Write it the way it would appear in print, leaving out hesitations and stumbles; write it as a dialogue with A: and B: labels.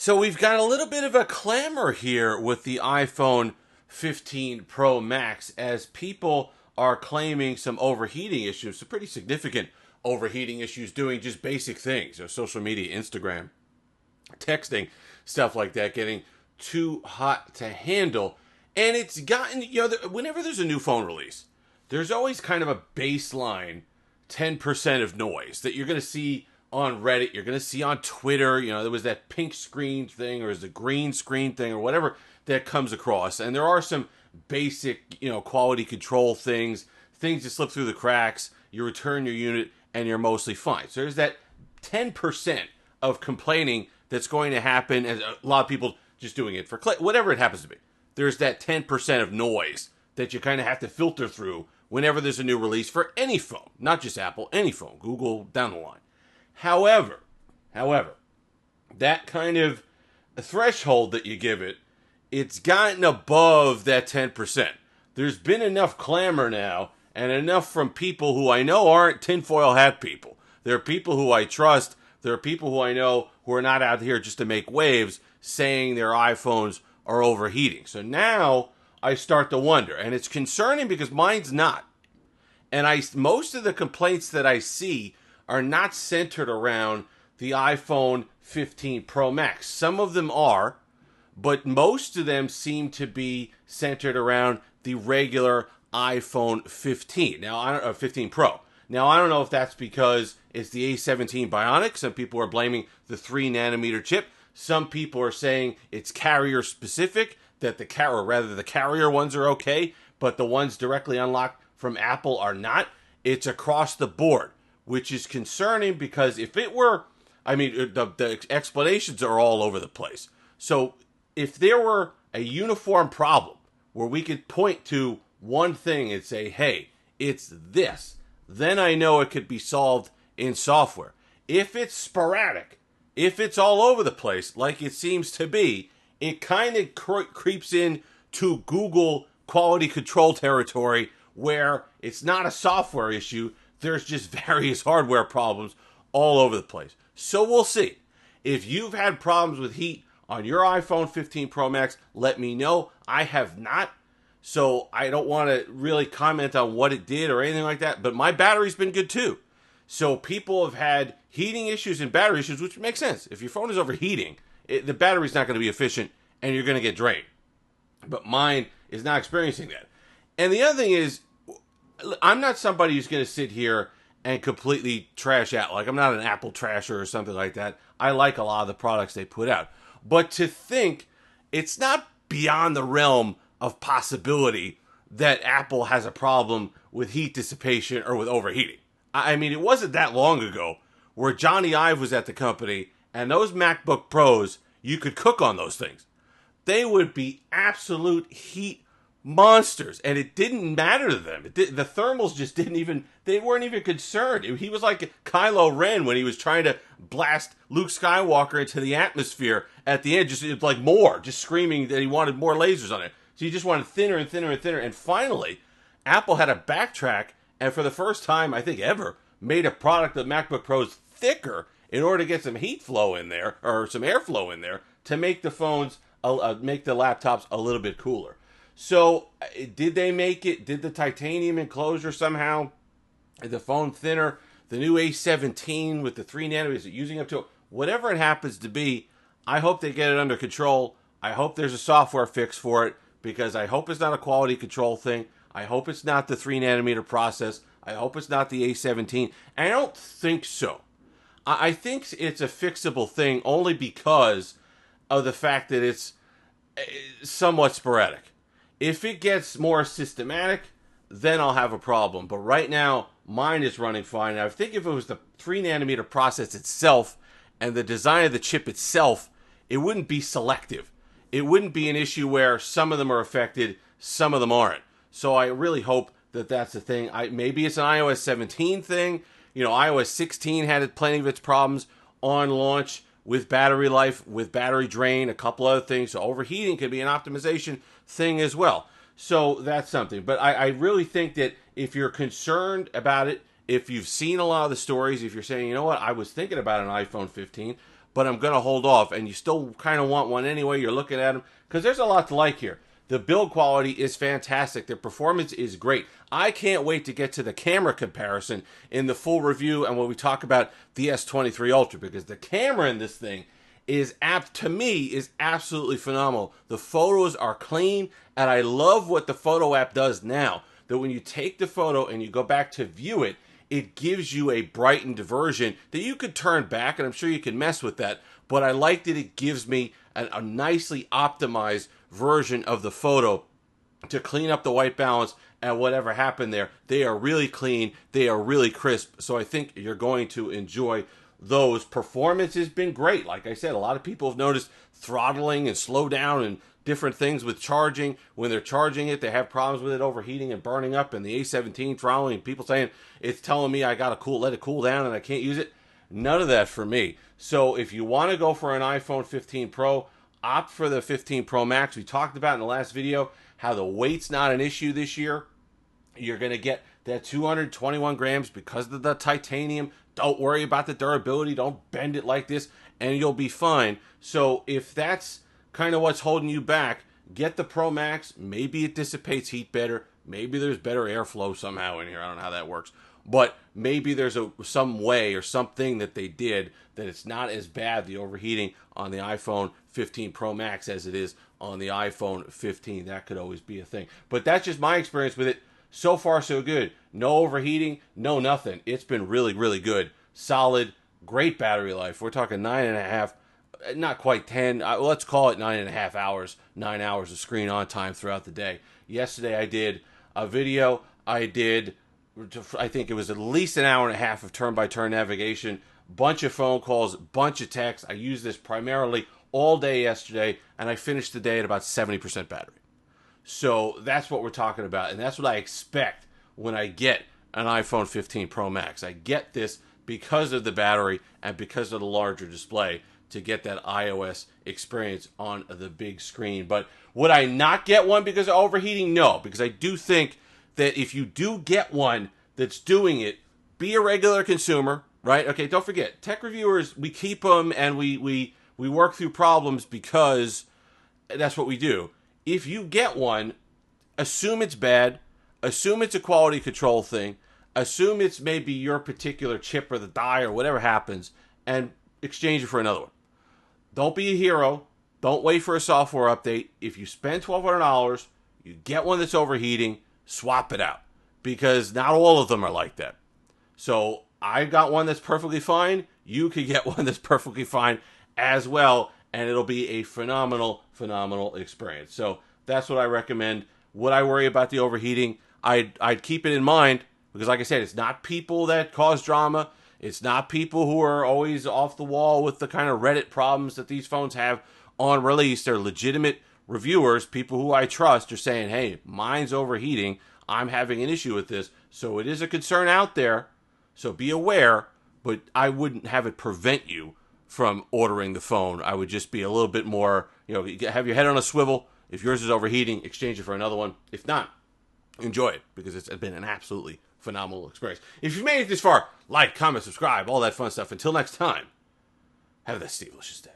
A: So we've got a little bit of a clamor here with the iPhone 15 Pro Max as people are claiming some overheating issues, some pretty significant overheating issues doing just basic things, social media, Instagram, texting, stuff like that, getting too hot to handle. And it's gotten, whenever there's a new phone release, there's always kind of a baseline 10% of noise that you're going to see on Reddit, you're going to see on Twitter. There was that pink screen thing or is the green screen thing or whatever that comes across. And there are some basic, quality control things that slip through the cracks. You return your unit and you're mostly fine. So there's that 10% of complaining that's going to happen, as a lot of people just doing it for whatever it happens to be. There's that 10% of noise that you kind of have to filter through whenever there's a new release for any phone, not just Apple, any phone, Google, down the line. However, that kind of threshold that you give it, it's gotten above that 10%. There's been enough clamor now, and enough from people who I know aren't tinfoil hat people. There are people who I trust. There are people who I know who are not out here just to make waves, saying their iPhones are overheating. So now I start to wonder, and it's concerning because mine's not. And most of the complaints that I see are not centered around the iPhone 15 Pro Max. Some of them are, but most of them seem to be centered around the regular iPhone 15. Now, 15 Pro. Now, I don't know if that's because it's the A17 Bionic. Some people are blaming the 3nm chip. Some people are saying it's carrier specific, that the carrier ones are okay, but the ones directly unlocked from Apple are not. It's across the board, which is concerning because if it were, the explanations are all over the place. So if there were a uniform problem where we could point to one thing and say, hey, it's this, then I know it could be solved in software. If it's sporadic, if it's all over the place, like it seems to be, it kind of creeps in to Google quality control territory where it's not a software issue. There's just various hardware problems all over the place. So we'll see. If you've had problems with heat on your iPhone 15 Pro Max, let me know. I have not, so I don't want to really comment on what it did or anything like that, but my battery's been good too. So people have had heating issues and battery issues, which makes sense. If your phone is overheating, the battery's not going to be efficient and you're going to get drained. But mine is not experiencing that. And the other thing is, I'm not somebody who's going to sit here and completely trash out. Like, I'm not an Apple trasher or something like that. I like a lot of the products they put out. But to think, it's not beyond the realm of possibility that Apple has a problem with heat dissipation or with overheating. It wasn't that long ago where Johnny Ive was at the company and those MacBook Pros, you could cook on those things. They would be absolute heat monsters, and it didn't matter to them. The thermals just they weren't even concerned. He was like Kylo Ren when he was trying to blast Luke Skywalker into the atmosphere at the end, just screaming that he wanted more lasers on it. So he just wanted thinner and thinner and thinner, and finally, Apple had to backtrack, and for the first time, I think ever, made a product of MacBook Pros thicker in order to get some heat flow in there, or some airflow in there, to make the phones, make the laptops a little bit cooler. So, did they make it? Did the titanium enclosure somehow, the phone thinner, the new A17 with the 3nm, is it using up to, whatever it happens to be, I hope they get it under control. I hope there's a software fix for it, because I hope it's not a quality control thing. I hope it's not the 3nm process. I hope it's not the A17. And I don't think so. I think it's a fixable thing only because of the fact that it's somewhat sporadic. If it gets more systematic, then I'll have a problem. But right now, mine is running fine. And I think if it was the 3nm process itself and the design of the chip itself, it wouldn't be selective. It wouldn't be an issue where some of them are affected, some of them aren't. So I really hope that that's the thing. Maybe it's an iOS 17 thing. iOS 16 had plenty of its problems on launch with battery life, with battery drain, a couple other things. So overheating could be an optimization thing as well. So that's something. But I really think that if you're concerned about it, if you've seen a lot of the stories, if you're saying, you know what, I was thinking about an iPhone 15, but I'm going to hold off. And you still kind of want one anyway. You're looking at them because there's a lot to like here. The build quality is fantastic. The performance is great. I can't wait to get to the camera comparison in the full review and when we talk about the S23 Ultra, because the camera in this thing is to me is absolutely phenomenal. The photos are clean, and I love what the photo app does now. That when you take the photo and you go back to view it, it gives you a brightened version that you could turn back, and I'm sure you can mess with that. But I like that it gives me a nicely optimized version of the photo to clean up the white balance and whatever happened there. They are really clean. They are really crisp. So I think you're going to enjoy those. Performance has been great. Like I said, a lot of people have noticed throttling and slow down and different things with charging. When they're charging it, they have problems with it overheating and burning up, and the A17 throttling, people saying it's telling me I gotta let it cool down and I can't use it. None of that for me. So if you want to go for an iPhone 15 Pro, opt for the 15 Pro Max. We talked about in the last video how the weight's not an issue this year. You're going to get that 221 grams because of the titanium. Don't worry about the durability. Don't bend it like this, and you'll be fine. So if that's kind of what's holding you back, get the Pro Max. Maybe it dissipates heat better. Maybe there's better airflow somehow in here. I don't know how that works. But maybe there's some way or something that they did that it's not as bad, the overheating on the iPhone 15 Pro Max, as it is on the iPhone 15. That could always be a thing. But that's just my experience with it. So far, so good. No overheating, no nothing. It's been really, really good. Solid, great battery life. We're talking 9.5, not quite 10. Let's call it 9.5 hours. 9 hours of screen on time throughout the day. Yesterday, I did a video. I think it was at least an hour and a half of turn-by-turn navigation, bunch of phone calls, bunch of texts. I used this primarily all day yesterday, and I finished the day at about 70% battery. So that's what we're talking about, and that's what I expect when I get an iPhone 15 Pro Max. I get this because of the battery and because of the larger display to get that iOS experience on the big screen. But would I not get one because of overheating? No, because I do think that if you do get one that's doing it, be a regular consumer, right? Okay, don't forget, tech reviewers, we keep them and we work through problems because that's what we do. If you get one, assume it's bad, assume it's a quality control thing, assume it's maybe your particular chip or the die or whatever happens, and exchange it for another one. Don't be a hero. Don't wait for a software update. If you spend $1,200, you get one that's overheating, swap it out, because not all of them are like that. So I got one that's perfectly fine. You could get one that's perfectly fine as well, and it'll be a phenomenal, phenomenal experience. So that's what I recommend. Would I worry about the overheating? I'd keep it in mind, because like I said, it's not people that cause drama. It's not people who are always off the wall with the kind of Reddit problems that these phones have on release. They're legitimate reviewers, people who I trust, are saying, hey, mine's overheating. I'm having an issue with this. So it is a concern out there. So be aware, but I wouldn't have it prevent you from ordering the phone. I would just be a little bit more, have your head on a swivel. If yours is overheating, exchange it for another one. If not, enjoy it, because it's been an absolutely phenomenal experience. If you've made it this far, like, comment, subscribe, all that fun stuff. Until next time, have a delicious day.